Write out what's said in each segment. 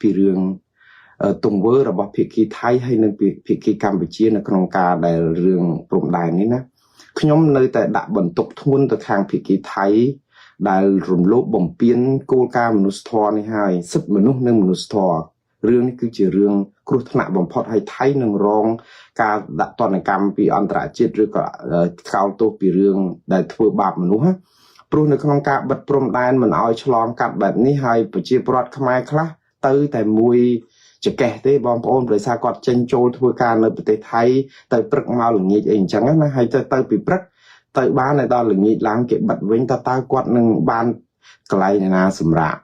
ពីរឿងទង្វើរបស់ភាគីថៃហើយនិងភាគីកម្ពុជានៅក្នុងការដែលរឿងព្រំដែននេះណាខ្ញុំនៅតែដាក់បន្ទុកធ្ងន់ទៅខាងភាគីថៃដែលរំលោភបំពានគោលការណ៍មនុស្សធម៌នេះហើយសិទ្ធិមនុស្សនិងមនុស្សធម៌រឿងនេះគឺជារឿងគ្រោះថ្នាក់បំផុតហើយថៃនឹងរងការដាក់ទណ្ឌកម្មពីអន្តរជាតិឬក៏ថ្កោលទោសពីរឿងដែលធ្វើបាបមនុស្សព្រោះនៅក្នុងការបិទព្រំដែនមិនឲ្យឆ្លងកាត់បែបនេះហើយប្រជាពលរដ្ឋខ្មែរខ្លះទៅតែមួយចកេះទេបងប្អូនដោយសារគាត់ចេញចូលធ្វើការនៅប្រទេសថៃទៅព្រឹកមកល្ងាចអីអញ្ចឹងណាហើយទៅពីព្រឹកទៅបានដល់ល្ងាចឡើងគេបិទវិញតើគាត់នឹងបានកន្លែងណាសម្រាប់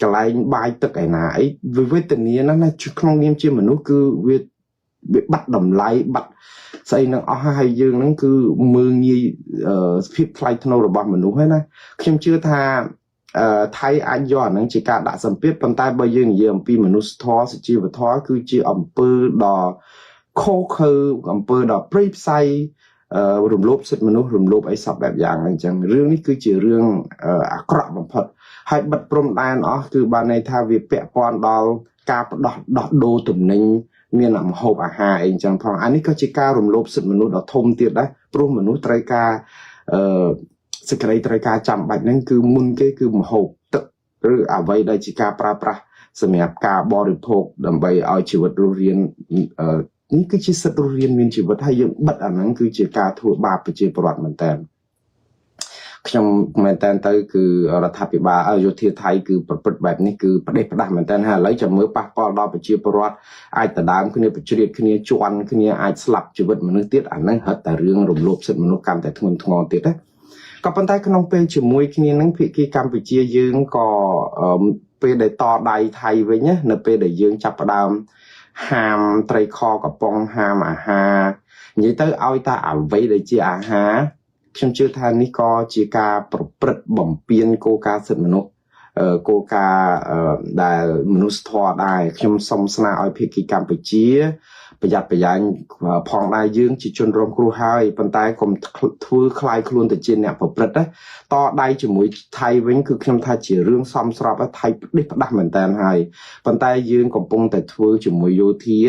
កន្លែងបាយទឹកឯណាអីវេទនាណាក្នុងនាមជាមនុស្សគឺវាបាត់តម្លៃបាត់ស្អីនឹងអស់ហើយយើងហ្នឹងគឺមើងងាយភាពថ្លៃថ្នូររបស់មនុស្សហើយណាខ្ញុំជឿថាថៃអាចយកអានឹងជាការដាក់សម្ពាធប៉ុន្តែបើយើងនិយាយអំពីមនុស្សធម៌សុជីវធម៌គឺជាអំពើដ៏ខុសខើអំពើដ៏ព្រៃផ្សៃរំលោភសិទ្ធិមនុស្សរំលោភអីសពបែបយ៉ាងហ្នឹងអញ្ចឹងរឿងនេះគឺជារឿងអាក្រក់បំផុតហើយបិទព្រំដែនអស់គឺបានន័យថាវាពាក់ព័ន្ធដល់ការដោះដូរទំនិញមានម្ហូបអាហារអីអញ្ចឹងផងអានេះក៏ជាការរំលោភសិទ្ធិមនុស្សដ៏ធំទៀតដែរព្រោះមនុស្សត្រូវការសេចក្តីត្រូវការចាំបាច់ហ្នឹងគឺមុនគេគឺម្ហូបទឹកឬអ្វីដែលជាការប្រើប្រាស់សម្រាប់ការបរិភោគដើម្បីឲ្យជីវិតរស់រាននេះគឺជាសិទ្ធិរស់រានមានជីវិតហើយយើងបិទអាហ្នឹងគឺជាការធ្វើបាបប្រជាពលរដ្ឋមែនតើខ្ញុំមែនតើទៅគឺរដ្ឋាភិបាលយោធាថៃគឺប្រព្រឹត្តបែបនេះគឺផ្ដេសផ្ដាស់មែនតើហើយឥឡូវចាំមើលប៉ះពាល់ដល់ប្រជាពលរដ្ឋអាចដណ្ដើមគ្នាបជ្រៀតគ្នាជន់គ្នាអាចស្លាប់ជីវិតមនុស្សទៀតអាហ្នឹងហិតតែរឿងរំលោភសិទ្ធិមនុស្សកាន់តែធ្ងន់ធ្ងរទៀតណាក៏ប៉ុន្តែក្នុងពេលជាមួយគ្នានឹងភាគីកម្ពុជាយើងក៏ពេលដែលតដៃថៃវិញណានៅពេលដែលយើងចាប់ផ្ដើមហាមត្រីខកំប៉ុងហាមអាហារនិយាយទៅឲ្យតែអ្វីដែលជាអាហារខ្ញុំជឿថានេះក៏ជាការប្រព្រឹត្តបំពានគោលការណ៍សិទ្ធិមនុស្សគោលការណ៍ដែលមនុស្សធម៌ដែរខ្ញុំសូមស្នើឲ្យភាគីកម្ពុជាប្រយ័ត្នប្រយែងផងដែរយើងជាជនរងគ្រោះហើយប៉ុន្តែកុំធ្វើคล้ายខ្លួនទៅជាអ្នកប្រព្រឹត្តតដៃជាមួយថៃវិញគឺខ្ញុំថាជារឿងសមស្របថៃផ្ដេសផ្ដាស់មែនតើហើយប៉ុន្តែយើងកំពុងតែធ្វើជាមួយយោធារ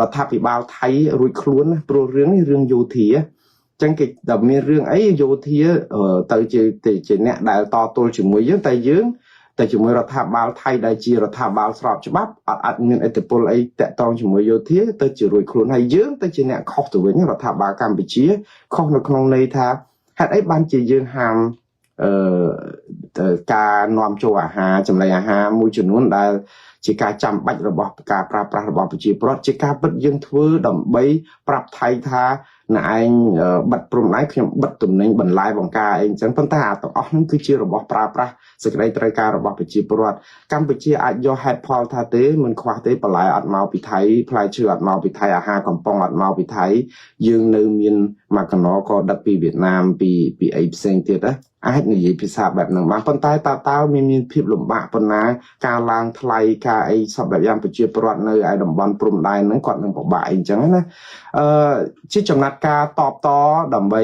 ដ្ឋាភិបាលថៃរួចខ្លួនណាព្រោះរឿងនេះរឿងយោធាចឹងគេតែមានរឿងអីយោធាទៅជាអ្នកដែលតទល់ជាមួយយើងតែយើងតែជាមួយរដ្ឋាភិបាលថៃដែលជារដ្ឋាភិបាលស្របច្បាប់អត់មានឥទ្ធិពលអីតាក់ទងជាមួយយោធាទៅជារួចខ្លួនហើយយើងទៅជាអ្នកខុសទៅវិញរដ្ឋាភិបាលកម្ពុជាខុសនៅក្នុងន័យថាហេតុអីបានជាយើងហាមការនាំចូលអាហារចំណីអាហារមួយចំនួនដែលជាការចាំបាច់របស់ការប្រើប្រាស់របស់ប្រជាពលរដ្ឋជាការពិតយើងធ្វើដើម្បីប្រាប់ថៃថាណែឯងបិទព្រំដែនខ្ញុំបិទទំនិញបន្លែបង្ការអីអញ្ចឹងប៉ុន្តែអាទាំងអស់ហ្នឹងគឺជារបស់ប្រើប្រាស់សេចក្តីត្រូវការរបស់ប្រជាពលរដ្ឋកម្ពុជាអាចយកហេតុផលថាទេមិនខ្វះទេបន្លែអត់មកពីថៃផ្លែឈើអត់មកពីថៃអាហារកំប៉ុងអត់មកពីថៃយើងនៅមានម៉ាកាណូក៏ដឹកពីវៀតណាមពីអីផ្សេងទៀតណាអាចនិយាយភាសាបែបហ្នឹងបានប៉ុន្តែតើមានភាពលំបាកប៉ុណ្ណាការឡើងថ្លៃការអីសពបែបយ៉ាងប្រជាពលរដ្ឋនៅឯតំបន់ព្រំដែនហ្នឹងគាត់នឹងពិបាកអីអញ្ចឹងណាជាចំណាត់ការតបតដើម្បី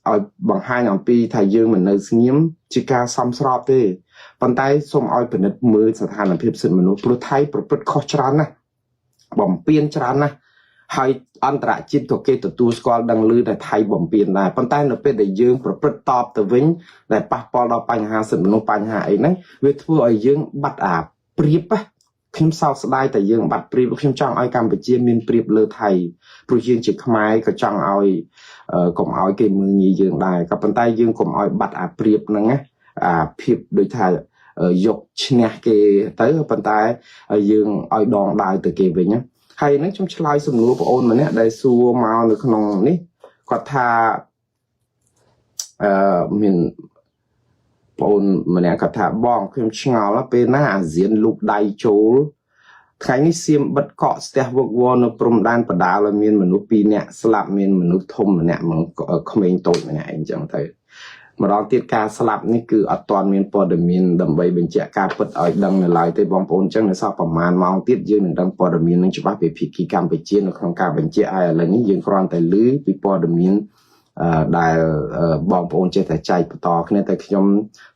ឲ្យបង្ហាញអំពីថាយើងមិននៅស្ងៀមជាការសមស្របទេប៉ុន្តែសូមឲ្យពិនិត្យមើលស្ថានភាពសិទ្ធិមនុស្សព្រោះថៃប្រព្រឹត្តខុសច្រើនណាស់បំពានច្រើនណាស់ហើយអន្តរជាតិក៏គេទទួលស្គាល់ដឹងឮតែថៃបំពានដែរប៉ុន្តែនៅពេលដែលយើងប្រព្រឹត្តតបទៅវិញដែលប៉ះពាល់ដល់បញ្ហាសិទ្ធិមនុស្សបញ្ហាអីហ្នឹងវាធ្វើឲ្យយើងបាត់អាព្រៀបខ្ញុំសោកស្ដាយតែយើងបាត់ព្រៀបខ្ញុំចង់ឲ្យកម្ពុជាមានព្រៀបលើថៃព្រោះយើងជាខ្មែរក៏ចង់ឲ្យកុំឲ្យគេមើលងាយយើងដែរក៏ប៉ុន្តែយើងកុំឲ្យបាត់អាព្រៀបហ្នឹងណាអាភាពដូចថាយកឈ្នះគេទៅប៉ុន្តែយើងឲ្យដងដាវទៅគេវិញណាហើយហ្នឹងខ្ញុំឆ្លើយសំណួរបងអូនម្នាក់ដែលសួរមកនៅក្នុងនេះគាត់ថាមានបងអូនម្នាក់គាត់ថាបងខ្ញុំឆ្ងល់ពេលណាអាស៊ានលូកដៃចូលថ្ងៃនេះសៀមបិទកកស្ទះវឹកវរនៅព្រំដែនបដាលមានមនុស្ស2នាក់ស្លាប់មានមនុស្សធំម្នាក់មកក្មេងតូចម្នាក់អីចឹងទៅម្ដងទៀតការស្លាប់នេះគឺអត់ទាន់មានព័ត៌មានដើម្បីបញ្ជាក់ការពិតឲ្យដឹងនៅឡើយទេបងប្អូនចឹងនៅសល់ប្រហែលម៉ោងទៀតយើងនឹងដឹងព័ត៌មាននឹងច្បាស់ពីភាគីកម្ពុជានៅក្នុងការបញ្ជាក់ឲ្យឥឡូវនេះយើងគ្រាន់តែឮពីព័ត៌មានដែលបងប្អូនចេះតែចែកបន្តគ្នាតែខ្ញុំ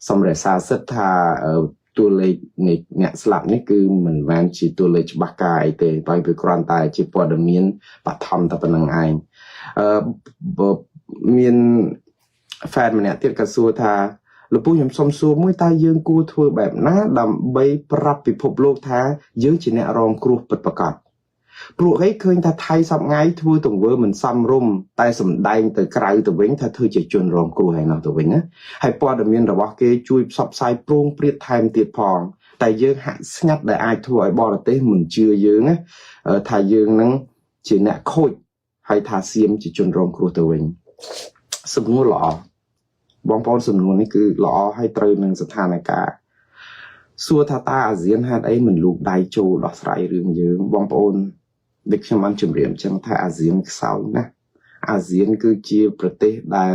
សូមរក្សាសិទ្ធិថាទូ ตัวเลขเนี่ยสลับนี่คือเหมือนแวนจีตัวเลขบักกายแต่ไปไปกรอนตายจีปอดมีนปัดทำแต่เป็นยังไงมีนแฟนมันเนี่ยเทียบกับซัวทาหรือผู้ยำสมซัวมวยตายยืงกูทัวแบบน้าดำใบปรับปิภพโลกท้ายืงจีเนี่ยรองครูปิดประกาศปลุกให้เคยถ้าไทยสับไงทัวตรงเวอร์เหมือนซ้ำร่มแต่สมได้แต่ไกลตัวเว้งถ้าเธอจะจนรองครูให้เราตัวเว้งนะให้ปอดมีนระวังเกยจุยสับไซโปร่งเปรียดไทม์ติดพองแต่ยืงหักงัดได้ไอทัวไอบอลเต้เหมือนเชื่อยืงนะถ้ายืงนั้นจีเนี่ยโคตรให้ทาเซียมจะจนรองครูตัวเองสมนู้หล่อบองปอนสมนู้นี่คือหล่อให้ตรึงหนึ่งสถานการณ์สัวทาตาอาเซียนฮัดไอเหมือนลูกไดโจดอกสายเรื่องยืงบองปอนเด็กชมันจุ่มเรียมจังไทยอาเซียนเสานะอาเซียนคือเจียประเทศได้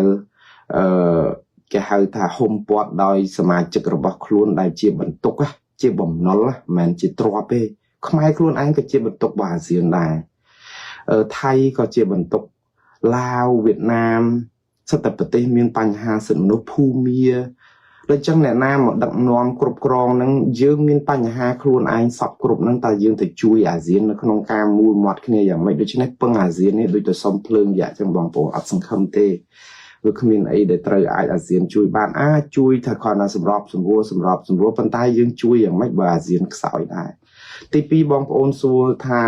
แกให้ถ้าโฮมปอดโดยสมาชิกระบบคลุนได้เจียบรรทุกอะเจียบ่มนอลละแมนจิตรวเป้ขมายคลุนอันก็เจียบรรทุกบาอาเซียนได้ไทยก็เจียบรรทุกลาวเวียดนามสแต่ประเทศมีปัญหาสินมนุษย์ภูมิแล้วจังแหน่น้ำหมดดักนอมกรุบกรองนั้นยืมมีปัญหาครูนไอสับกรุบนั้นแต่ยืมแต่จุยอาเซียนในขนมการมูลหมดขึ้นอย่างไม่โดยเฉพาะเปิงอาเซียนนี่โดยตัวสมเพลิงอยากจังบองโปอัดสังคมเตวิคมินไอเดตรไออาเซียนจุยบ้านจุยถ้าคอนาสำรอบสำรัวปันใต้ยืมจุยอย่างไม่บาอาเซียนสาวได้ตีปีบองโอนซัวทา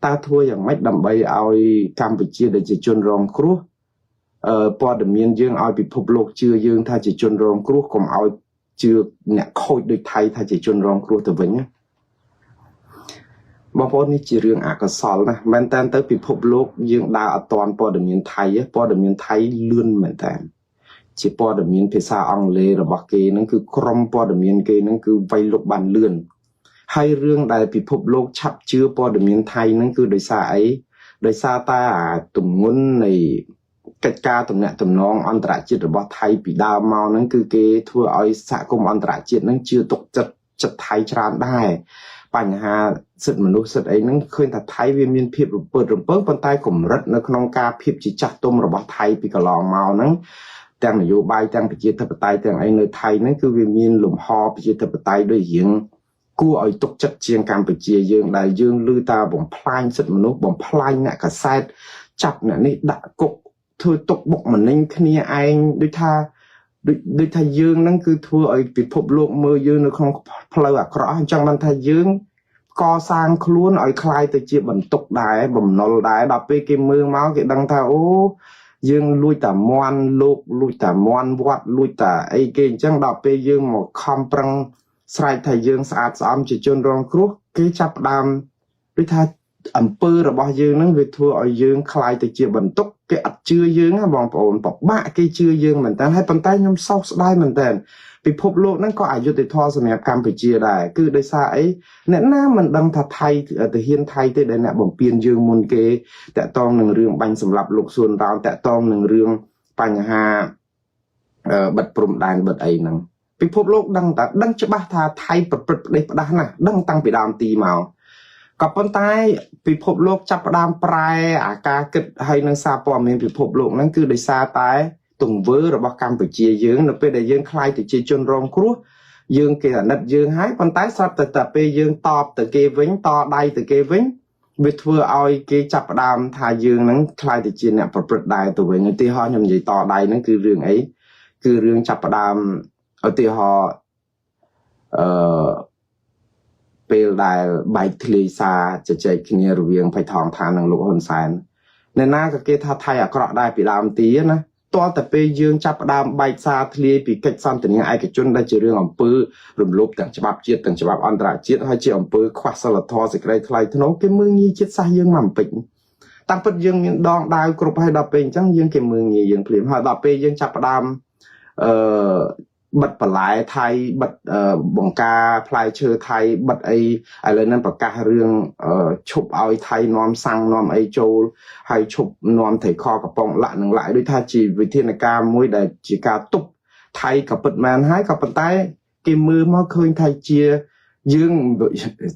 ตาทัวอย่างไม่ดำใบเอากัมพูชีได้จะจนรองครูปอดเมียนยืงเอาไปพบโลกเชื่อยืงถ้าจะจนรองครูก็เอาเชื่อเนี่ยโคตรโดยไทยถ้าจะจนรองครูตัวนี้บางคนนี่จีเรื่องอากาศลนะมันแต่ไปพบโลกยืงดาวตอนปอดเมียนไทยปอดเมียนไทยเลื่อนเหมือนแต่จีปอดเมียนภาษาอังกฤษระบาดเกนั่นคือกรมปอดเมียนเกนั่นคือไวโลกบันเลื่อนให้เรื่องใดไปพบโลกชับเชื่อปอดเมียนไทยนั่นคือโดยสายโดยซาตาตุ่มงุ้นในกิจการตรงเนี้ยตรงน้องอันตรายจิตระบาดไทยปีดาวเมานั่นคือเกทัวเอาสะกมอันตรายจิตนั่นเชื่อตกจัดไทยชราได้ปัญหาสิทธิมนุษย์สิทธิไอ้นั่นเคยแต่ไทยเวียนเพียบเปิดเปิ้งปันใต้กลุ่มรัฐในขนมกาเพียบจิตจัดต้มระบาดไทยปีกลองเมานั่นแต่งนโยบายแต่งประเทศไทยแต่งไอ้ในไทยนั่นคือเวียนมีหลุมหอประเทศไทยด้วยยิงกู้เอาตกจัดเชียงการประเทศยืงได้ยืงลือตาบ่มพลายสิทธิมนุษย์บ่มพลายเนี่ยกระแสจับเนี่ยนี่ด่ากบเธอตกบกเหมือนในคณีไอด้วยท่ายืงนั่นคือทัวไอปิดพบโลกมือยืงในของเพลอะเคราะห์จังมันท่ายืงก่อสร้างคล้วนไอคลายแต่เจียบันตกได้บ่มนอลได้ดับไปเกมมือเมาเกดังท่าโอ้ยืงลุยแต่มวนโลกลุยแต่มวนวัดลุยแต่ไอเกจังดับไปยืงหมดคำปรังสายท่ายืงสะอาดซ้ำจิจนรองครุกเกจับดำด้วยท่าอำเภอระบายยืงนั่งไปทัวร์เอายืงคลายแต่เจียบรรทุกแกอัดเชื่อยืงฮะบองปอนปอกบ้าแกเชื่อยืงเหมือนแต่ให้ปันใต้ยมเศร้าได้เหมือนแต่ไปพบโลกนั่นก็อายุติทอสมัยการไปเจียได้คือได้ซาไอ้เนี่ยหน้ามันดังทัดไทยแต่เฮียนไทยแต่ได้เนี่ยบ่มเปลี่ยนยืงมุนเกแต่ต้องหนึ่งเรื่องบังสำหรับโลกส่วนเราแต่ต้องหนึ่งเรื่องปัญหาบัดปรุมดานบัดไอ้นั่งไปพบโลกดังแต่ดังจะบ้าทาไทยปรดได้ปะด้านะดังตั้งไปดามตีเมากับปันใต้พิภพโลกจับดามปลายอาการเกิดให้นังซาปอมเมียนพิภพโลกนั่นคือได้ซาตายตรงเวอร์ระบกรรมไปเจียยืงนับไปได้ยืงคลายติเจียจนรองครัวยืงเกศนัดยืงหายปันใต้สับแต่ไปยืงตอบแต่เกวิ้งต่อใดแต่เกวิ้งวิทเวอร์เอาเกจับดามทายืงนั้นคลายติเจียเนี่ยปรดได้ตัวเองที่ห่อยำใหญ่ต่อใดนั่นคือเรื่องไอ้คือเรื่องจับดามเอาที่ห่อเปลได้ใบทะเลซาจะใจขี้เนียรเวียงไปทองทานนังลูกหนแสนในหน้าก็เกทัไทยอะกระได้ปีดามตีนะตัวแต่ไปยืงจับดามใบซาทะเลปีเก็ตซ้ำแต่เนี่ยไอ้กระจุนได้เจอเรื่องอำเภอรวมลบต่างฉบับเจียต่างฉบับอันตรายเจียให้เจียอำเภอควักสลัดทอสิกไรทลายทนงเกมืองี้เจียซายืงมั่มปิ่งตั้งปัจยืงดองดาวกรุบให้ดับเป็นจังยืงเกมืองี้ยืงเปลี่ยนให้ดับไปยืงจับดามบัดปลายไทยบัดบงกาพลายเชอไทยบัดอะไรนั่นประกาศเรื่องชุบเอาไทยนอมสังนอมโจให้ชุบนอมไทยคอกับปองละหนึ่งหลายด้วยท่าจีวิธีการมวยได้จีการตุบไทยกับปิดแมนให้กับปันใต้เกมมือมาเคยไทยเจียยืง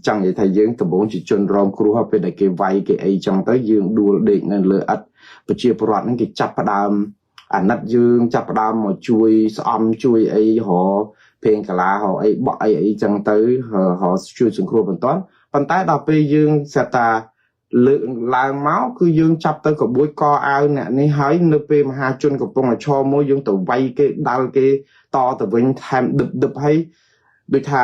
จังไทยยืงตะบงจีจนรองครูเขาเป็นได้เกไวเกจังแต่ยืงดูเด็กนั่นเลยอัดปเจียปรอดนั่นเกจับประดามอันนัดยืงจับดามมาช่วยซ้อมช่วยหอ เพลงกะลาเขาไอ้บ่ไอ้จังเตยเขาช่วยสังคมเป็นต้นปันใต้ดอกไปยืงเสตาเลืองลางเมาส์คือยืงจับเตยกับบุ้ยกอเอาเนี่ยนี่หายเนื้อเปมหาจนกับปงชอมวยยืงตัวไวเกดาวเกต่อตัวเวงแทมดึบให้โดยทา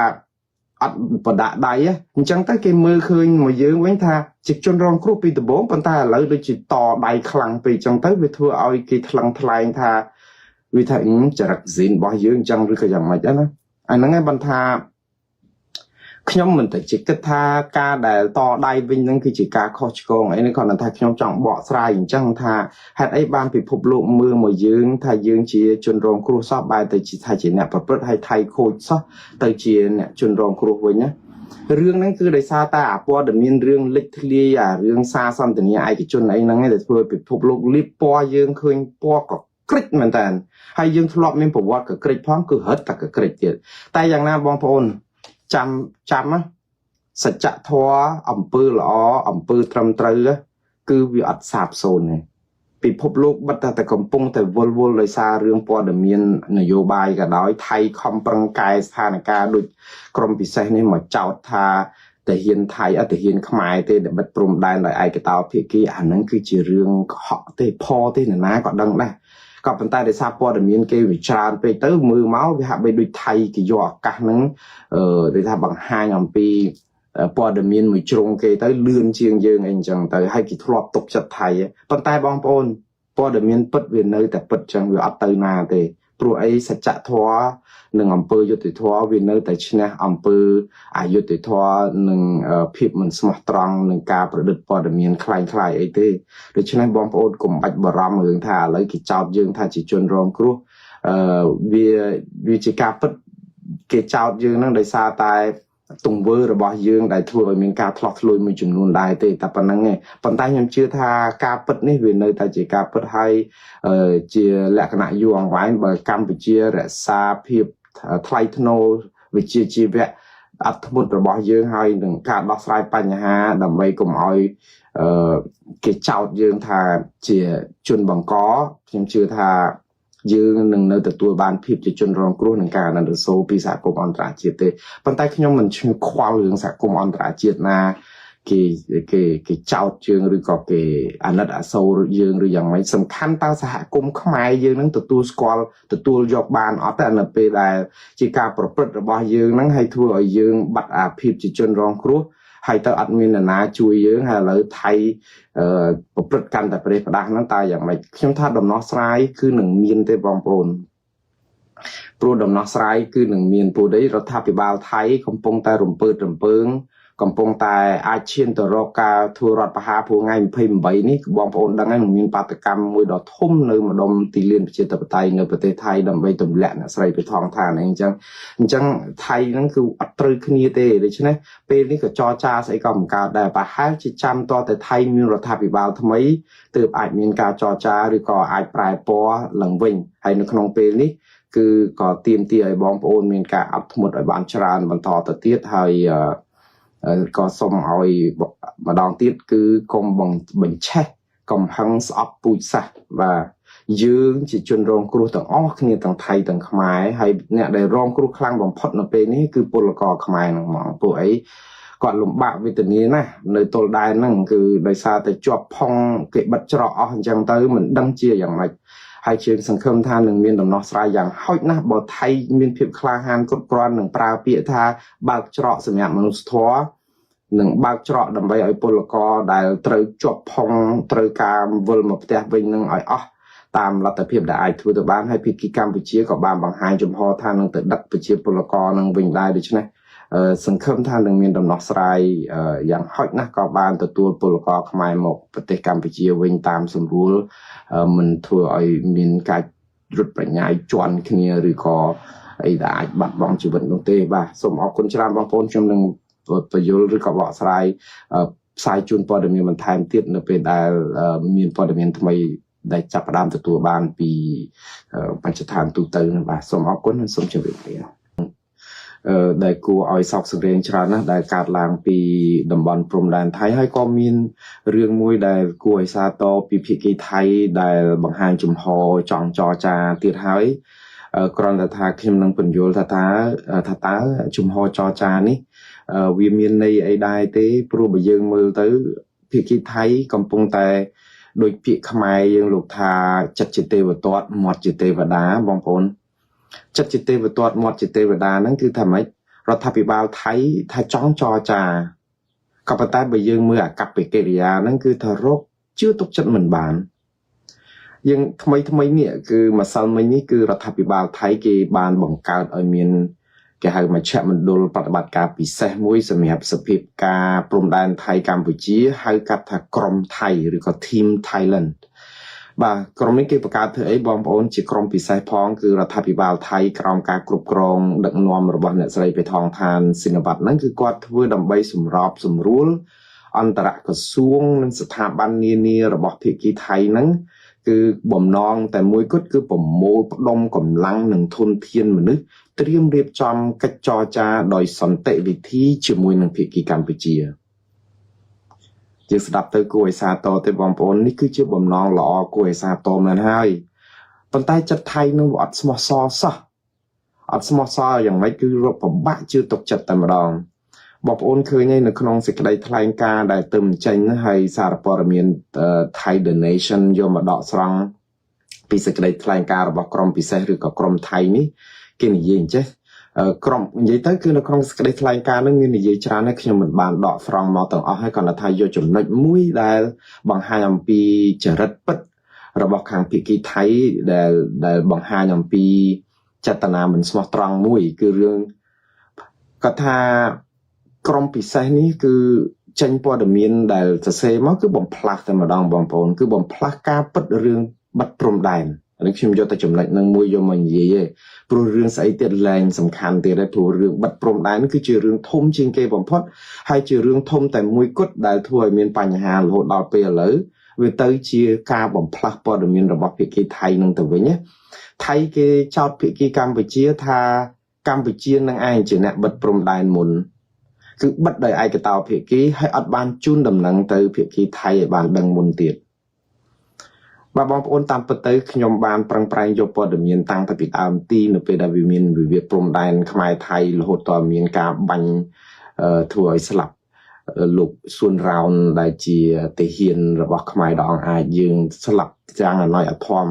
อัดประดาใดอ่ะจังใต้เกมือคืนมายืงเว้นทาจิตจนรองครูปีตะโบปันใต้แล้วโดยจิตต่อใดคลังไปจังใต้ไปทั่วเอากีคลังทลายทาวิธีจะรักสินบ่ยืงจังหรือก็อย่างไรนะอันนั้นไงบรรทาขยมเหมือนแต่จิตกระทากาแต่ต่อได้วิ่งนั่นคือจิตกาคอชโกงไอ้นี่ก่อนนั้นทาขยมจังบ่อสลายอย่างจังทาหัดไอ้บ้านผิดพบลูกมือมายืงทายืงเจียจนรองครูซอบใบแต่จิตไทยจีเนี่ยประพฤติให้ไทยโคตรซอแต่เจียเนี่ยจนรองครูไว้เนี่ยเรื่องนั้นคือได้ซาตาปอเดมีนเรื่องเล็กทะเลอ่ะเรื่องซาซันแต่เนี่ยไอ้กิจนไอ้นั่นไงแต่เพื่อผิดพบลูกรีบปอยืงคืนปอก็กริดเหมือนกันให้ยืงทะเลาะมีประวัติกับกริดพร้อมคือเฮิร์ตแต่กับกริดเดียดแต่อย่างนั้นบางคนจำอ่ะสัจทวะอำเภอหล่ออำเภอตรำตรือคือวิอัดสาบโซนเนี่ยปิดพบโลกบัตแต่กำปงแต่วเลยซาเรื่องปอดเมียนนโยบายกับดอยไทยคอมปรังกายสถานการณ์โดยกรมพิเศษนี่มาเจ้าทาแต่เฮียนไทยแต่เฮียนขมายแต่บัดปรุมได้หน่อยไอกระตาเพียกี้อันนั้นคือจีเรื่องเหาะแต่พอแต่นะก็ดังได้ก็เป็นใต้ได้ทราบปอดเมียนเกวิจารไปเตอร์มือเมาส์ไปหาไปดูไทยกี่ยอกันนั้นได้ทำบาง5 ปีปอดเมียนมือจงเกยtớiเลื่อนเชียงยืงเองจังแต่ให้กิทรอบตกจัดไทยปนใต้บองปนปอดเมียนปิดเวียนเลยแต่ปิดจังวิอัตเตอร์นาเตปลุกไอ้สัจทวะหนึ่งอำเภอยุติทวะเวียนเลยแต่ชนะอำเภออายุติทวะหนึ่งพิบมันสมตรังหนึ่งการประดิษฐ์ปอดเมียนคลายไอ้เต้โดยฉะนั้นบองปนกลุ่มบัดบรามเมืองท่าเลยกิจจอบยืงท่าจิจนรองครูวิจิกาปิดกิจจอบยืงนั่งได้ซาตายตรงเวอร์ระบายยืงได้ทั่วมีการทลอกทะลุมีจุดนูนได้แต่ปนนั้นไงปนใต้ยังเชื่อท่าการปิดนี่เวียนเลยแต่จิการปิดให้เจียและขณะยวงไว้เบอร์กัมพูชีและซาพิบไทยทโนวิจิจีเวะอัตบุตรระบายยืงให้หนึ่งการดักสายปัญหาดำไปกลุ่มอ้อยเกี่ยวเจ้ายืงท่าเจียจุนบังก้อยังเชื่อท่ายืงหนึ่งในตัวบานพิบจะจนรองกรุ๊หนึ่งการนันโซปีศาจกรมอันตรายจิตเตปันใต้ขยมมันชื่อควาเรื่องสากรมอันตรายจิตนะเกี่เจ้ายืงหรือก็เกี่อันนั้นโซยืงหรืออย่างไรสำคัญตั้งสหกรมขมายยืงนั้นตัวสกอลตัวยกบานอ๋อแต่อันนั้นเป็นได้จีการประพฤติระบายยืงนั้นให้ทั่วยืงบัดอาพิบจะจนรองกรุ๊ให้ตัวอัดมินนาช่วยเยอะให้เราไทยประพฤติกันแต่ประเด็นประดานั้นตายอย่างไรเข้มท่าดมน้อสไลคือหนึ่งมีนเตบองโปรนโปรดมน้อสไลคือหนึ่งมีนโปรได้รัฐบาลไทยกำปงแต่รมเปิดรมเปิงกำปงแต่อาเชียนตัวรอกาทัวรัฐประหารผู้ง่ายพิมพ์ใบนี้บองโปรนดังนั้นหนึ่งมีนปฏิกรรมมวยดอกทุ่มเลยมาดมตีเลียนประเทศตะไทยในประเทศไทยดำไปตุ่มแหลกนะใส่ไปทองทานเองจังไทยนั่นคืออัตรึกนี้เตะเลยใช่ไหมเป็นนี่ก็จอจ้าใส่กล่องกาแต่ประหารจิตจำต่อแต่ไทยมีรัฐบาลทำไมเติบอาจมีการจอจ้าหรือก็อาจปลายปอหลังวิ่งให้ในขนมเป็นนี่คือก็เตรียมไอ้บองโปรนมีการอัพทั้งหมดไอ้บานชรานบรรทอตะเตียไทยก็ส่งเอามาดองติดคือกรมบัญชีกรมพังสอบปุยสัตว่ายืงจิจนรองครูต่างอ้อเนี่ยต่างไทยต่างขมายให้เนี่ยได้รองครูคลังบางพอดนเป็นนี่คือปลกขมายหนังหมองป่วยก่อนหลุมบากวิตานี้นะในตัวได้นั่งคือโดยซาแต่จวบพองเก็บบัตรเจาะจังเตอร์เหมือนดังเจียอย่างไรให้เชิงสังคมท่าหนึ่งมีนดำนอสลายอย่างห้อยนะบ่ไทยมีนเพียบคลาหานกรกรอนหนึ่งปลาเปียท่าบากเจาะสมัยมนุษย์ทัวหนึ่งบากเจาะดำไปไอ้ปลกได้เตยจวบพองเตยการวลมาเตะไปหนึ่งไอ้อ๋อตามรัฐเพียบได้ทั่วตัวบ้านให้พิกิกรรมไปเชี่ยกับบางหายจมพอท่านึงแต่ดักไปเชี่ยปลกนึงวิ่งได้ด้วยใช่ไหมสังคมท่านึงมีดำนอสลายอย่างห้อยนะกับบางตัวปลกขมายหมกปฏิกรรมไปเชี่ยวิ่งตามสมบูรณ์มันทั่วไอ้มีการรุดไปง่ายจวนขึ้นเนี่ยหรือก็ไอ้ได้บัดบองชีวิตน้องเต้บ้าสมเอาคนชราบางคนจำหนึ่งประโยชน์หรือก็บอกสลายสายจุนพอดมีมันไทม์ติดเนเป็นได้มีพอดมีทำไมได้จับดามตัวบ้านปีปัญจทานตูเตอร์นะบ้าสมเอาคนนั้นสมชีวิตเลยได้กูเอาสอบสังเรียนชรานะได้การลางปีดำบอลพรมแดนไทยให้ก็มีเรื่องมวยได้กูไอซาโตปีพิกีไทยได้บางหางจุมพอจองจอจาติดหาย គ្រាន់តែថាខ្ញុំនឹងបញ្យល់ថាតើជំហរចរចានេះវាមានន័យអីដែរទេព្រោះបើយើងមើលទៅភាគីថៃកំពុងតែដូចពាក្យខ្មែរយើងលោកថាចិត្តជាទេវទត្តមាត់ជាទេវតាបងប្អូនចិត្តជាទេវទត្តមាត់ជាទេវតាហ្នឹងគឺថាម៉េចរដ្ឋាភិបាលថៃថាចង់ចរចាក៏ប៉ុន្តែបើយើងមើលអាកប្បកិរិយាហ្នឹងគឺថារកជឿទុកចិត្តមិនបានយើងថ្មីនេះគឺម្សិលមិញនេះគឺរដ្ឋាភិបាលថៃគេបានបង្កើតឲ្យមានគេហៅមជ្ឈមណ្ឌលប្រតិបត្តិការពិសេសមួយសម្រាប់សភាពការព្រំដែនថៃកម្ពុជាហៅកាត់ថាក្រមថៃឬក៏ Team Thailand បាទក្រុមនេះគេបង្កើតធ្វើអីបងប្អូនជាក្រុមពិសេសផងគឺរដ្ឋាភិបាលថៃក្រោមការគ្រប់គ្រងដឹកនាំរបស់អ្នកស្រីបេថងឋានស៊ីនវត្តហ្នឹងគឺគាត់ធ្វើដើម្បីសម្របសម្រួលអន្តរក្រសួងនិងស្ថាប័ននានារបស់ភាគីថៃហ្នឹងគឺបំណងតែមួយគត់គឺប្រមូលផ្ដុំកម្លាំងនិងធនធានមនុស្សត្រៀមរៀបចំកិច្ចចរចាដោយសន្តិវិធីជាមួយនឹងភាគីកម្ពុជាជាស្ដាប់ទៅគួរឲ្យសាទរទេបងប្អូននេះគឺជាបំណងល្អគួរឲ្យសាទរមែនហើយប៉ុន្តែចិត្តថៃនឹងអត់ស្មោះសរសោះអត់ស្មោះសរយ៉ាងម៉េចគឺរកពិបាកជឿទុកចិត្តតែម្ដងបងប្អូនឃើញនៅក្នុងសេចក្តីថ្លែងការណ៍ដែលទៅបញ្ចេញហើយសារព័ត៌មាន Thai The Nation យកមកដកស្រង់ពីសេចក្តីថ្លែងការណ៍របស់ក្រុមពិសេសឬក៏ក្រុមថៃនេះគេនិយាយអញ្ចេះក្រុមនិយាយទៅគឺនៅក្នុងសេចក្តីថ្លែងការណ៍នឹងមាននិយាយច្រើនហើយខ្ញុំមិនបានដកស្រង់មកទាំងអស់ហើយគាត់ថាយកចំណុចមួយដែលបង្ហាញអំពីចរិតពិតរបស់ខាងភាគីថៃដែលបង្ហាញអំពីចេតនាមិនស្មោះត្រង់មួយគឺរឿងគាត់ថាក្រុមពិសេសនេះគឺចេញព័ត៌មានដែលសរសេរមកគឺបំផ្លាស់តែម្ដងបងប្អូនគឺបំផ្លាស់ការពិតរឿងបាត់ព្រំដែននេះខ្ញុំយកតែចំណុចនឹងមួយយកមកនិយាយទេព្រោះរឿងស្អីទៀតឡើងសំខាន់ទៀតដែរព្រោះរឿងបាត់ព្រំដែនគឺជារឿងធំជាងគេបំផុតហើយជារឿងធំតែមួយគត់ដែលធ្វើឲ្យមានបញ្ហារហូតដល់ពេលឥឡូវវាទៅជាការបំផ្លាស់ព័ត៌មានរបស់ភាគីថៃនឹងទៅវិញថៃគេចោទភាគីកម្ពុជាថាកម្ពុជានឹងឯងជាអ្នកបិទព្រំដែនមុនគឺបិទដោយឯកតោភាគីហើយអត់បានជូនដំណឹងទៅភាគីថៃឲ្យបានដឹងមុនទៀតបាទបងប្អូនតាមពិតទៅខ្ញុំបានប្រឹងប្រែងយកព័ត៌មានតាំងពីដើមទីនៅពេលដែលវាមានវិវាទព្រំដែនខ្មែរថៃរហូតដល់មានការបាញ់ធ្វើឲ្យស្លាប់លោកសួនរោនដែលជាទាហានរបស់ខ្មែរដងអាចយើងស្លាប់យ៉ាងអណយអធម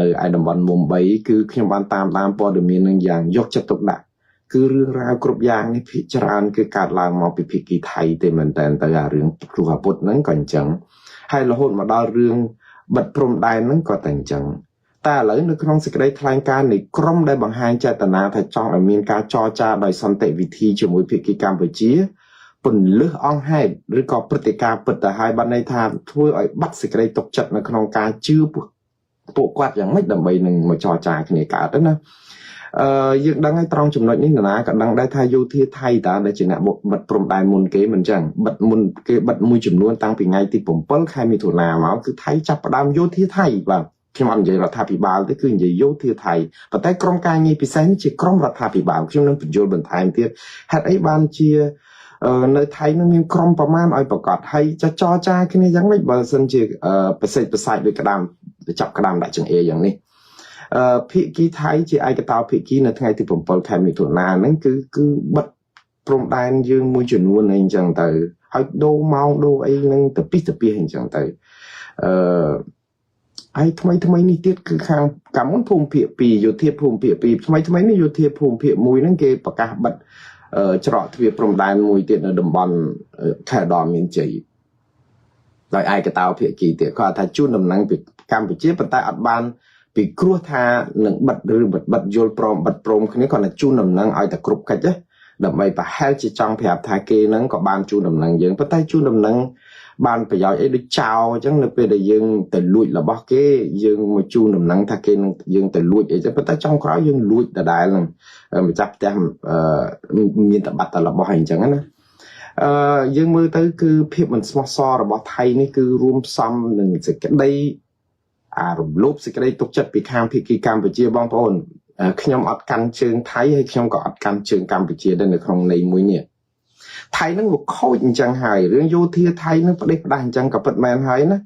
នៅឯតំបន់មុំបីគឺខ្ញុំបានតាមដានព័ត៌មាននឹងយ៉ាងយកចិត្តទុកដាក់គឺរឿងរ៉ាវគ្រប់យ៉ាងនេះភាគច្រើនគឺកើតឡើងមកពីភាគីថៃទេមែនតើទៅអារឿងគ្រោះអាពុតហ្នឹងក៏អញ្ចឹងហើយរហូតមកដល់រឿងបិទព្រំដែនហ្នឹងក៏តែអញ្ចឹងតែឥឡូវនៅក្នុងសេចក្តីថ្លែងការណ៍នៃក្រុមដែលបង្ហាញចេតនាថាចង់ឲ្យមានការចរចាដោយសន្តិវិធីជាមួយភាគីកម្ពុជាពន្លឹះអង្គហេតុឬក៏ព្រឹត្តិការណ៍ពិតទៅហើយបានន័យថាធ្វើឲ្យបាត់សេចក្តីទុកចិត្តនៅក្នុងការជឿពួកគាត់យ៉ាងម៉េចដើម្បីនឹងមកចរចាគ្នាកើតទៅណាយើងដឹងហើយត្រង់ចំណុចនេះណាក៏ដឹងដែរថាយោធាថៃតើដែលជាអ្នកបិទព្រំដែនមុនគេមិនចឹងបិទមុនគេបិទមួយចំនួនតាំងពីថ្ងៃទី7ខែមិថុនាមកគឺថៃចាប់ផ្ដើមយោធាថៃបាទខ្ញុំអត់និយាយរដ្ឋាភិបាលទេគឺនិយាយយោធាថៃប៉ុន្តែក្រុមការងារពិសេសនេះជាក្រុមរដ្ឋាភិបាលខ្ញុំនឹងបញ្យល់បន្ថែមទៀតហេតុអីបានជានៅថៃនឹងមានក្រុមប្រមាណឲ្យប្រកាសហើយចរចាគ្នាយ៉ាងម៉េចបើសិនជាប្រសិទ្ធប្រសាយដោយក្តាមចាប់ក្តាមដាក់ចង្អេរយ៉ាងនេះភាគីថៃជាឯកតោភាគីនៅថ្ងៃទី7ខែមិថុនាហ្នឹងគឺបិទព្រំដែនយើងមួយចំនួនអីអញ្ចឹងទៅហើយដូរម៉ោងដូរអីហ្នឹងទៅពីអញ្ចឹងទៅហើយថ្មីនេះទៀតគឺខាងកាមុនភូមិភាគ2យោធាភូមិភាគ2ថ្មីនេះយោធាភូមិភាគ1ហ្នឹងគេប្រកាសបិទច្រកទ្វារព្រំដែនមួយទៀតនៅតំបន់ខេត្តឧត្តរមានជ័យដោយឯកតោភាគីទៀតគាត់ថាជួនដំណឹងពីកម្ពុជាប៉ុន្តែអត់បានពីគ្រោះថានឹងបិទឬបិទយល់ព្រមបិទព្រមគ្នាគាត់តែជូនដំណឹងឲ្យតែគ្រប់កិច្ចណាដើម្បីប្រហែលជាចង់ប្រាប់ថាគេនឹងក៏បានជូនដំណឹងយើងប៉ុន្តែជូនដំណឹងបានប្រយោជន៍អីដូចចោលអញ្ចឹងនៅពេលដែលយើងទៅលួចរបស់គេយើងមកជូនដំណឹងថាគេនឹងយើងទៅលួចអីចឹងប៉ុន្តែចុងក្រោយយើងលួចដដែលនឹងម្ចាស់ផ្ទះមានតែបាត់តែរបស់អីចឹងណាយើងមើលទៅគឺភាពមិនស្មោះសររបស់ថៃនេះគឺរួមផ្សំនឹងសេចក្តីរំលោភសេចក្តីទុកចិត្តពីខាងភាគីកម្ពុជាបងប្អូនខ្ញុំអត់កាន់ជើងថៃហើយខ្ញុំក៏អត់កាន់ជើងកម្ពុជាដែរនៅក្នុងន័យមួយនេះថៃនឹងវាខូចអញ្ចឹងហើយរឿងយោធាថៃនឹងផ្ដេសផ្ដាស់អញ្ចឹងក៏ពិតមែនហើយណា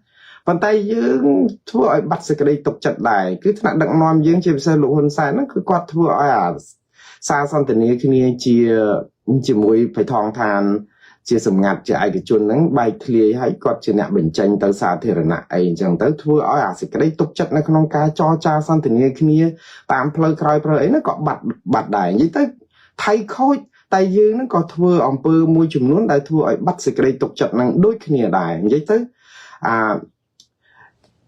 ប៉ុន្តែយើងធ្វើឲ្យបាត់សេចក្តីទុកចិត្តដែរគឺថ្នាក់ដឹកនាំយើងជាពិសេសលោកហ៊ុនសែនហ្នឹងគឺគាត់ធ្វើឲ្យអាសារសន្ទនាគ្នាជាមួយបៃថងឋានជាសម្ងាត់ជាឯកជនហ្នឹងបែកធ្លាយឲ្យគាត់ជាអ្នកបញ្ចេញទៅសាធារណៈអីអញ្ចឹងទៅធ្វើឲ្យអាសេចក្តីទុកចិត្តនៅក្នុងការចរចាសន្ទនាគ្នាតាមផ្លូវក្រោយផ្លូវអីហ្នឹងក៏បាត់ដែរនិយាយទៅថៃខូចតែយើងហ្នឹងក៏ធ្វើអំពើមួយចំនួនដែលធ្វើឲ្យបាត់សេចក្តីទុកចិត្តហ្នឹងដូចគ្នាដែរនិយាយទៅ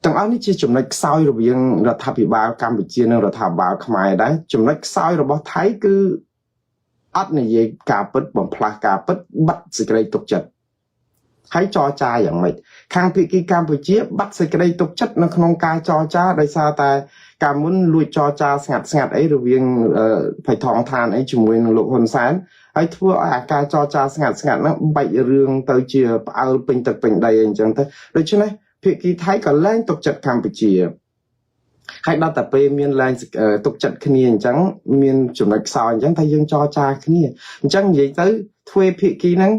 ទាំងអស់នេះជាចំណុចខ្សោយរវាងរដ្ឋាភិបាលកម្ពុជានិងរដ្ឋាភិបាលខ្មែរដែរចំណុចខ្សោយរបស់ថៃគឺអត់និយាយការពិតបំផ្លាស់ការពិតបាត់សេចក្តីទុកចិត្តហើយចរចាយ៉ាងម៉េចខាងភាគីកម្ពុជាបាត់សេចក្តីទុកចិត្តនៅក្នុងការចរចាដោយសារតែកាលមុនលួចចរចាស្ងាត់អីរវាងបៃថងឋានអីជាមួយនឹងលោកហ៊ុនសែនហើយធ្វើឲ្យអាការចរចាស្ងាត់ហ្នឹងបែករឿងទៅជាផ្អើលពេញទឹកពេញដីអីអញ្ចឹងទៅដូច្នេះភាគីថៃក៏លែងទុកចិត្តកម្ពុជាហើយដល់តែពេលមានឡើងទុកចិត្តគ្នាអញ្ចឹងមានចំណុចខ្សោយអញ្ចឹងថាយើងចរចាគ្នាអញ្ចឹងនិយាយទៅទ្វេភាគីហ្នឹង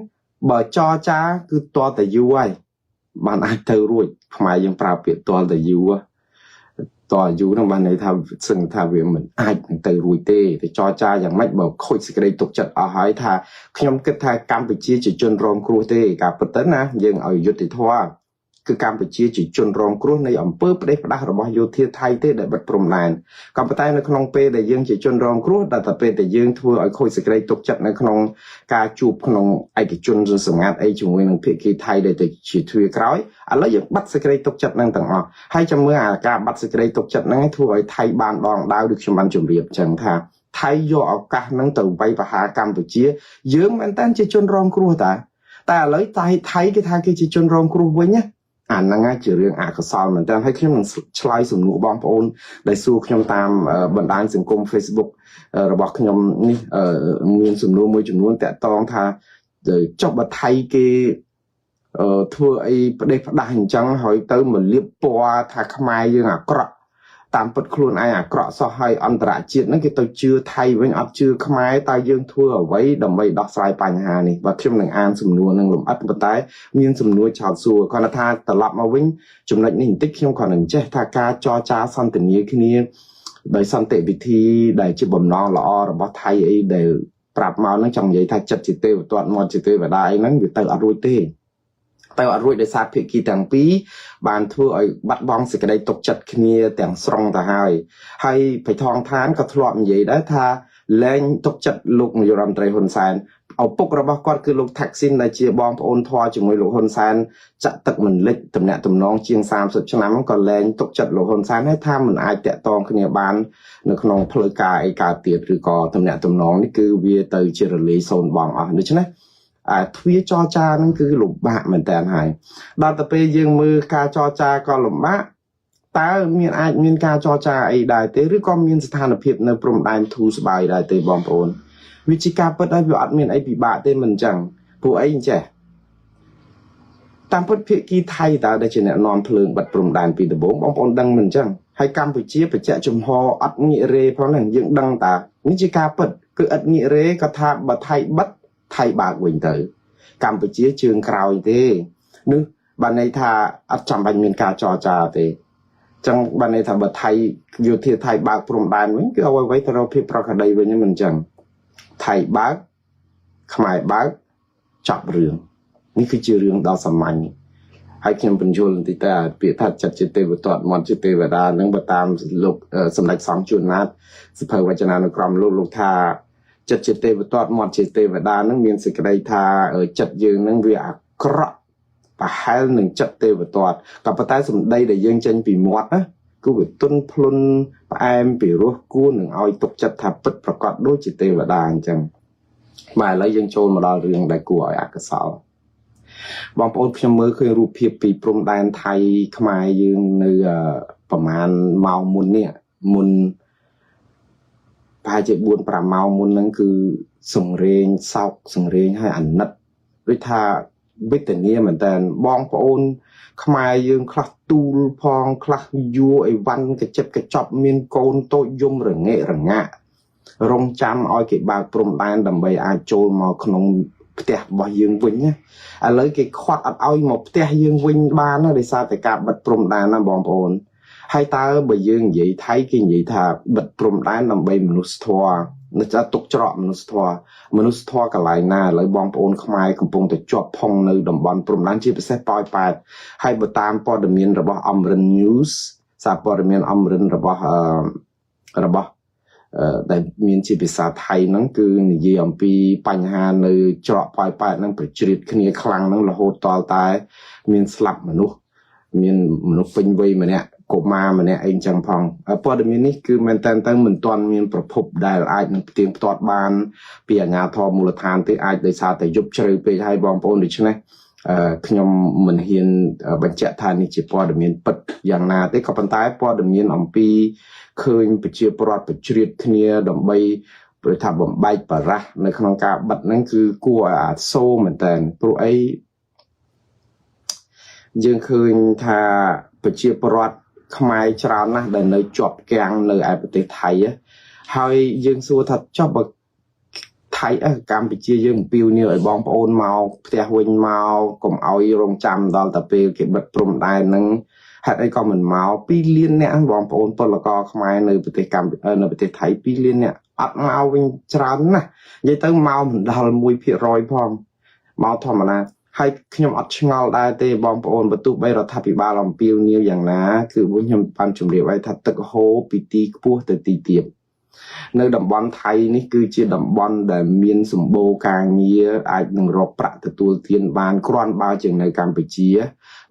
បើចរចាគឺតតែយូរហើយបានអាចទៅរួចខ្មែរយើងប្រើពាក្យតតែយូរតយូរហ្នឹងបានន័យថាសឹងថាវាមិនអាចទៅរួចទេតែចរចាយ៉ាងម៉េចបើខូចសេចក្តីទុកចិត្តអស់ហើយថាខ្ញុំគិតថាកម្ពុជាជាជនរងគ្រោះទេការពិតទៅណាយើងឲ្យយុត្តិធម៌គឺកម្ពុជាជាជនរងគ្រោះនៃអំពើផ្ដេសផ្ដាសរបស់យោធាថៃទេដែលបិទព្រំដែនក៏ប៉ុន្តែនៅក្នុងពេលដែលយើងជាជនរងគ្រោះដល់តែពេលដែលយើងធ្វើឲ្យខូចសេចក្តីទុកចិត្តនៅក្នុងការជួបក្នុងឯកជនសម្ងាត់អីជាមួយនឹងភាគីថៃដែលទៅជាទ្វារក្រោយឥឡូវយើងបាត់សេចក្តីទុកចិត្តនឹងទាំងអស់ហើយចាំមើលអាការបាត់សេចក្តីទុកចិត្តហ្នឹងធ្វើឲ្យថៃបានដងដាវដូចខ្ញុំបានជម្រាបអញ្ចឹងថាថៃយកឱកាសហ្នឹងទៅវាយប្រហារកម្ពុជាយើងមែនតើជាជនរងគ្រោះតែឥឡូវថៃគេថាគេជាជនរងគ្រោះវិញណាអាហ្នឹងជារឿងអកុសលមែនតើហើយខ្ញុំនឹងឆ្លើយសំណួរបងប្អូនដែលសួរខ្ញុំតាមបណ្ដាញសង្គម Facebook របស់ខ្ញុំនេះមានសំណួរមួយចំនួនតាក់ទងថាចុះបើថៃគេធ្វើអីផ្ដេសផ្ដាស់អញ្ចឹងហើយទៅមកលៀបពណ៌ថាខ្មែរយើងអាក្រក់តាមពិតខ្លួនឯងអាក្រក់សោះហើយអន្តរជាតិហ្នឹងគេទៅជឿថៃវិញអត់ជឿខ្មែរតើយើងធ្វើអ្វីដើម្បីដោះស្រាយបញ្ហានេះបាទខ្ញុំនឹងអានសំណួរនឹងលម្អិតប៉ុន្តែមានសំណួរឆោតសួរគាត់ថាត្រឡប់មកវិញចំណុចនេះបន្តិចខ្ញុំគាត់នឹងចេះថាការចរចាសន្ទនាគ្នាដោយសន្តិវិធីដែលជាបំណងល្អរបស់ថៃអីដែលប្រាប់មកហ្នឹងចង់និយាយថាចិត្តជាទេវទត្តមាត់ជាទេវតាអីហ្នឹងវាទៅអត់រួចទេតែអត់រួចដោយសារភាគីទាំងពីរបានធ្វើឲ្យបាត់បង់សេចក្តីទុកចិត្តគ្នាទាំងស្រុងទៅហើយបៃថងឋានក៏ធ្លាប់និយាយដែរថាលែងទុកចិត្តលោកនាយរដ្ឋមន្ត្រីហ៊ុនសែនឪពុករបស់គាត់គឺលោកថាក់ស៊ីនដែលជាបងប្អូនធွာជាមួយលោកហ៊ុនសែនចាក់ទឹកមិនលិចតំណាក់តំណងជាង30ឆ្នាំក៏លែងទុកចិត្តលោកហ៊ុនសែនហើយថាមិនអាចតាក់ទងគ្នាបាននៅក្នុងផ្លូវការអីកើតទៀតឬក៏តំណាក់តំណងនេះគឺវាទៅជារលាយសូន្យបងអស់ដូច្នេះទ្វាចរចាហ្នឹងគឺលំបាកមែនតើហើយដល់ទៅពេលយើងមើលការចរចាក៏លំបាកតើអាចមានការចរចាអីដែរទេឬក៏មានស្ថានភាពនៅព្រំដែនធូរស្បើយដែរទេបងប្អូនវាជាការពិតហើយវាអត់មានអីពិបាកទេមិនអញ្ចឹងព្រោះអីអញ្ចេះតាមពិតភាគីថៃតើដែលជាអ្នកនាំភ្លើងបិទព្រំដែនពីដំបូងបងប្អូនដឹងមិនអញ្ចឹងហើយកម្ពុជាបច្ចៈចំហអត់ងាករេផងហ្នឹងយើងដឹងតើនេះជាការពិតគឺអត់ងាករេក៏ថាបើថៃបិទថៃបើកវិញទៅកម្ពុជាជើងក្រោយទេនោះបានន័យថាអត់ចាំបាច់មានការចរចាទេចឹងបានន័យថាបើថៃយោធាថៃបើកព្រំដែនវិញគឺអ្វីទៅរកភាពប្រក្រតីវិញមិនអញ្ចឹងថៃបើកខ្មែរបើកចប់រឿងនេះគឺជារឿងដ៏សាមញ្ញហើយខ្ញុំបញ្យល់បន្តិចតែពាក្យថាចិត្តជាទេវទត្តមាត់ជាទេវតានឹងបើតាមលោកសម្ដេចសំជួនណាតសភៅវចនានុក្រមលោកថាចិត្តជាទេវទត្តមាត់ជាទេវតានឹងមានសេចក្តីថាចិត្តយើងនឹងវាអាក្រក់ប្រហែលនឹងចិត្តទេវទត្តក៏ប៉ុន្តែសម្ដីដែលយើងចេញពីមាត់ណាគឺវាទន់ភ្លន់ផ្អែមពីរសគួរនឹងឲ្យទុកចិត្តថាពិតប្រកបដូចជាទេវតាអញ្ចឹងបាទឥឡូវយើងចូលមកដល់រឿងដែលគួរឲ្យអកុសលបងប្អូនខ្ញុំមើលឃើញរូបភាពពីព្រំដែនថៃខ្មែរយើងនៅប្រហែលម៉ោងមុននេះមុនប្រហែលជា 4-5 ម៉ោងមុនហ្នឹងគឺសង្រេងសោកសង្រេងឲ្យអាណិតដូចថាវេទនាមែនតើបងប្អូនខ្មែរយើងខ្លះទូលផងខ្លះយួរអីវ៉ាន់កចិត្តកញ្ចប់មានកូនតូចយំរងែករងាក់រងចាំឲ្យគេបើកព្រំដែនដើម្បីអាចចូលមកក្នុង ផ្ទះរបស់យើងវិញណាឥឡូវគេខាត់អត់ឲ្យមកផ្ទះយើងវិញបានណាដោយសារតែការបិទព្រំដែនណាបងប្អូនហើយតើបើយើងនិយាយថៃគេនិយាយថាបិទព្រំដែនដើម្បីមនុស្សធម៌នៅចាទុកច្រកមនុស្សធម៌កន្លែងណាឥឡូវបងប្អូនខ្មែរកំពុងតែជាប់ផុងនៅតំបន់ព្រំដែនជាពិសេសប៉ោយប៉ែតហើយបើតាមព័ត៌មានរបស់អមរិន News សារព័ត៌មានអមរិនរបស់ដែលមានជាភាសាថៃហ្នឹងគឺនិយាយអំពីបញ្ហានៅច្រកប៉ោយប៉ែតហ្នឹងប្រជ្រៀតគ្នាខ្លាំងហ្នឹងរហូតដល់តែមានស្លាប់មនុស្សពេញវ័យម្នាក់កុមារម្នាក់អីចឹងផងព័ត៌មាននេះគឺមែនតើមិនទាន់មានប្រភពដែលអាចនឹងផ្ទៀងផ្ទាត់បានពីអាជ្ញាធរមូលដ្ឋានទេអាចដោយសារតែយប់ជ្រៅពេកហើយបងប្អូនដូច្នេះខ្ញុំមិនហ៊ានបញ្ជាក់ថានេះជាព័ត៌មានពិតយ៉ាងណាទេក៏ប៉ុន្តែព័ត៌មានអំពីឃើញប្រជាពលរដ្ឋប្រជ្រៀតគ្នាដើម្បីព្រោះថាបំបែកបារះនៅក្នុងការបិទហ្នឹងគឺគួរឲ្យអាសូរមែនតើព្រោះអីយើងឃើញថាប្រជាពលរដ្ឋខ្មែរច្រើនណាស់ដែលនៅជាប់គាំងនៅឯប្រទេសថៃហើយយើងសួរថាចុះបើថៃកម្ពុជាយើងអំពាវនាវឲ្យបងប្អូនមកផ្ទះវិញមកកុំឲ្យរងចាំដល់តែពេលគេបិទព្រំដែនហ្នឹងហេតុអីក៏មិនមក2លានអ្នកបងប្អូនពលករខ្មែរនៅប្រទេសនៅប្រទេសថៃ2លានអ្នកអត់មកវិញច្រើនណាស់និយាយទៅមកមិនដល់ 1% ផងមកធម្មតាហើយខ្ញុំអត់ឆ្ងល់ដែរទេបងប្អូនបើទោះបីរដ្ឋាភិបាលអំពាវនាវយ៉ាងណាគឺខ្ញុំបានជម្រាបឲ្យថាទឹកហូរពីទីខ្ពស់ទៅទីទាបនៅតំបន់ថៃនេះគឺជាតំបន់ដែលមានសម្បូរការងារអាចនឹងរកប្រាក់ទទួលទានបានគ្រាន់បើជាងនៅកម្ពុជា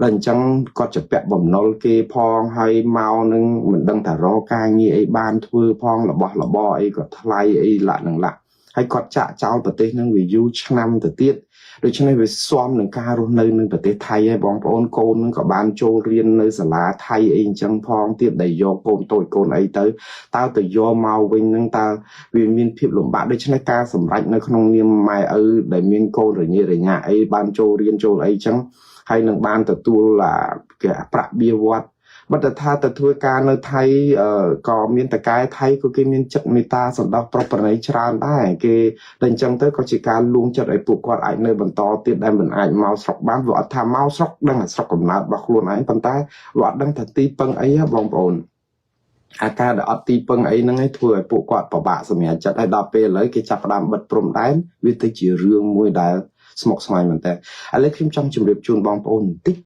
ដល់អញ្ចឹងគាត់จะពាក់បំណុលគេផងហើយមកនឹងមិនដឹងថារកការងារអីបានធ្វើផងរបស់របរអីក៏ថ្លៃអីឡាក់នឹងឡាក់ហើយគាត់ចាក់ចោលប្រទេសនឹងវាយូរឆ្នាំទៅទៀតដូច្នេះវាស៊ាំនឹងការរស់នៅនឹងប្រទេសថៃហើយបងប្អូនកូននឹងក៏បានចូលរៀននៅសាលាថៃអីអញ្ចឹងផងទៀតដែលយកកូនតូចកូនអីទៅតើទៅយកមកវិញនឹងតើវាមានភាពលំបាកដូច្នេះការសម្រេចនៅក្នុងនាមម៉ែឪដែលមានកូនរញ៉េរញ៉ាអីបានចូលរៀនចូលអីអញ្ចឹងហើយនឹងបានទទួលគេប្រាក់បៀវត្តបើថាទៅធ្វើការនៅថៃក៏មានតកែថៃក៏គេមានចិត្តមេត្តាសន្តោសប្រប្រណីច្រើនដែរគេតែអញ្ចឹងទៅក៏ជាការលួងចិត្តឲ្យពួកគាត់អាចនៅបន្តទៀតដែលមិនអាចមកស្រុកបានវាអត់ថាមកស្រុកដឹងតែស្រុកកំណើតរបស់ខ្លួនឯងប៉ុន្តែវាអត់ដឹងថាទីពឹងអីហ៎បងប្អូនអាការដែលអត់ទីពឹងអីហ្នឹងឯងធ្វើឲ្យពួកគាត់ពិបាកសម្រាប់ចិត្តហើយដល់ពេលឥឡូវគេចាប់ផ្ដើមបិទព្រំដែនវាទៅជារឿងមួយដែលស្មុគស្មាញមែនតើឥឡូវខ្ញុំចង់ជម្រាបជូនបងប្អូនបន្តិច